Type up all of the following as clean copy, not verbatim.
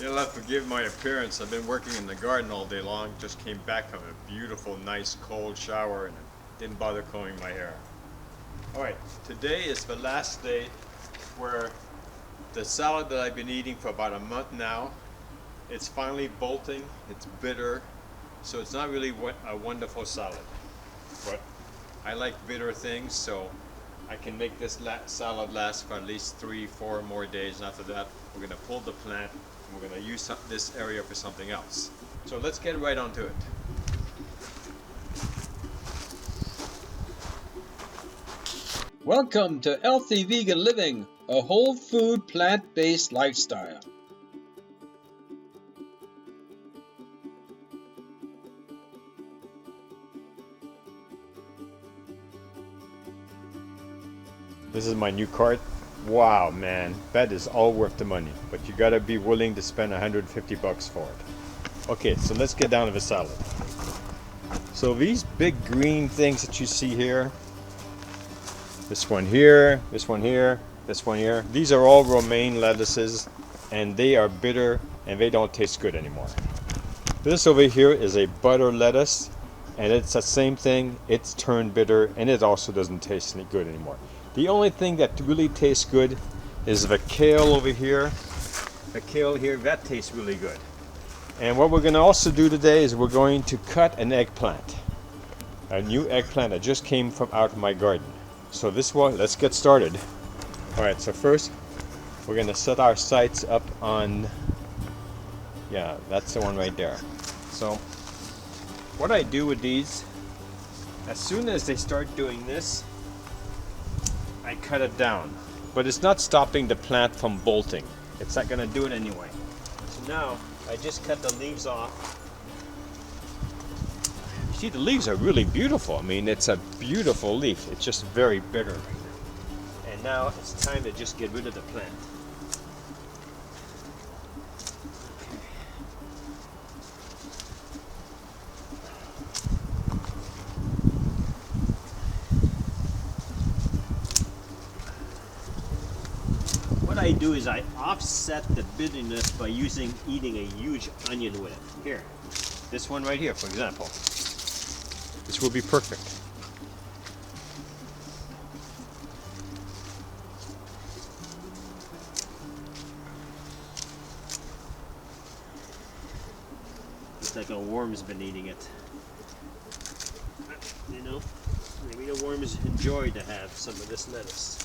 You'll have to forgive my appearance. I've been working in the garden all day long. Just came back from a beautiful, nice, cold shower and didn't bother combing my hair. Alright, today is the last day where the salad that I've been eating for about a month now, it's finally bolting, it's bitter, so it's not really a wonderful salad. But I like bitter things, so I can make this salad last for at least 3-4 more days, and after that we're going to pull the plant and we're going to use this area for something else. So let's get right onto it. Welcome to Healthy Vegan Living, a whole food plant-based lifestyle. This is my new cart. Wow, man, that is all worth the money, but you gotta be willing to spend 150 bucks for it. Okay, so let's get down to the salad. So these big green things that you see here, this one here, this one here, this one here, these are all romaine lettuces, and they are bitter and they don't taste good anymore. This over here is a butter lettuce, and it's the same thing. It's turned bitter and it also doesn't taste any good anymore. The only thing that really tastes good is the kale over here. The kale here, that tastes really good. And what we're going to also do today is we're going to cut an eggplant. A new eggplant that just came from out of my garden. So this one, let's get started. Alright, so first we're going to set our sights up on, yeah, that's the one right there. So what I do with these, as soon as they start doing this, I cut it down, but it's not stopping the plant from bolting. It's not going to do it anyway. So now I just cut the leaves off. You see, the leaves are really beautiful. I mean, it's a beautiful leaf. It's just very bitter right now. And now it's time to just get rid of the plant. What I do is I offset the bitterness by eating a huge onion with it. Here, this one right here, for example. This will be perfect. Looks like a worm's been eating it. You know, maybe the worms enjoy to have some of this lettuce.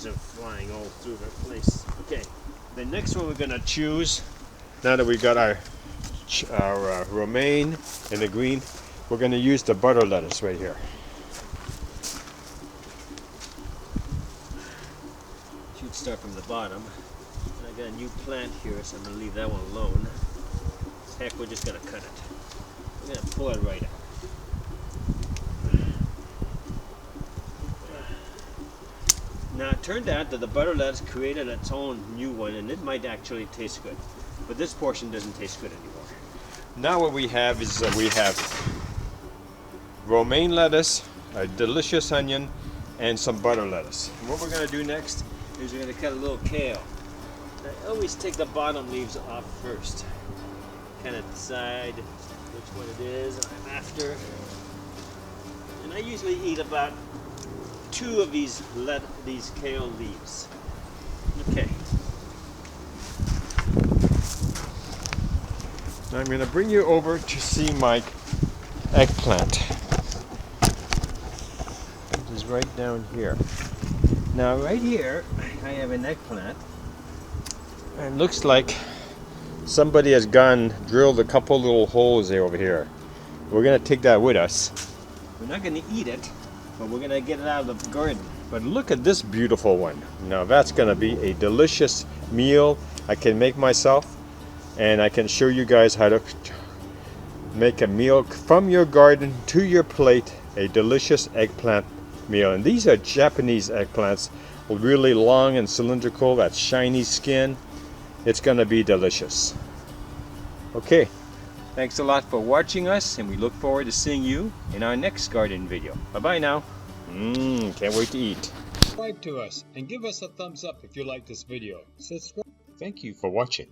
Are flying all through the place. Okay, the next one we're going to choose, now that we got our romaine in the green, we're going to use the butter lettuce right here. Should start from the bottom. And I got a new plant here, so I'm going to leave that one alone. Heck, we're just going to cut it. We're going to pull it right out. Now it turned out that the butter lettuce created its own new one, and it might actually taste good, but this portion doesn't taste good anymore. Now what we have is we have romaine lettuce, a delicious onion, and some butter lettuce. And what we're going to do next is we're going to cut a little kale. I always take the bottom leaves off first, kind of decide which one it is I'm after, and I usually eat about 2 of these kale leaves. Okay. Now I'm going to bring you over to see my eggplant. It is right down here. Now right here I have an eggplant, and it looks like somebody has drilled a couple little holes there over here. We're going to take that with us. We're not going to eat it, but we're going to get it out of the garden. But look at this beautiful one. Now that's going to be a delicious meal I can make myself, and I can show you guys how to make a meal from your garden to your plate, a delicious eggplant meal. And these are Japanese eggplants, really long and cylindrical, that shiny skin. It's going to be delicious. Okay, thanks a lot for watching us, and we look forward to seeing you in our next garden video. Bye-bye now. Can't wait to eat. Subscribe to us and give us a thumbs up if you like this video. Subscribe. Thank you for watching.